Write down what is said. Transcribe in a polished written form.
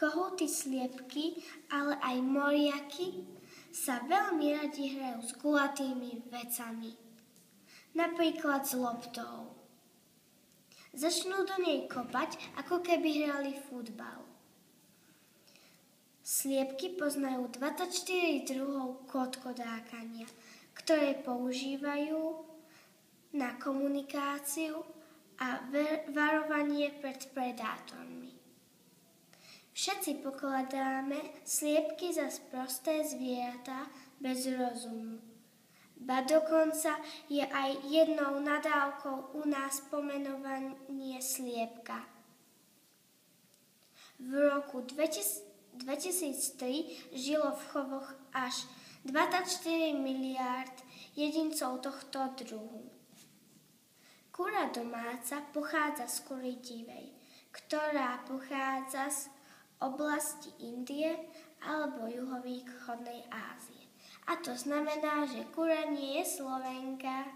Kohúty, sliepky, ale aj moriaky sa veľmi radi hrajú s gulatými vecami, napríklad s loptou. Začnú do nej kopať, ako keby hrali futbal. Sliepky poznajú 24 druhov kotkodákania, ktoré používajú na komunikáciu a varovanie pred predátormi. Všetci pokladáme sliepky za sprosté zvieratá bez rozumu. Ba dokonca je aj jednou nadávkou u nás pomenovanie sliepka. V roku 2003 žilo v chovoch až 24 miliárd jedincov tohto druhu. Kura domáca pochádza z kury divej, ktorá pochádza z oblasti Indie alebo juhovýchodnej Ázie. A to znamená, že kura nie je Slovenka.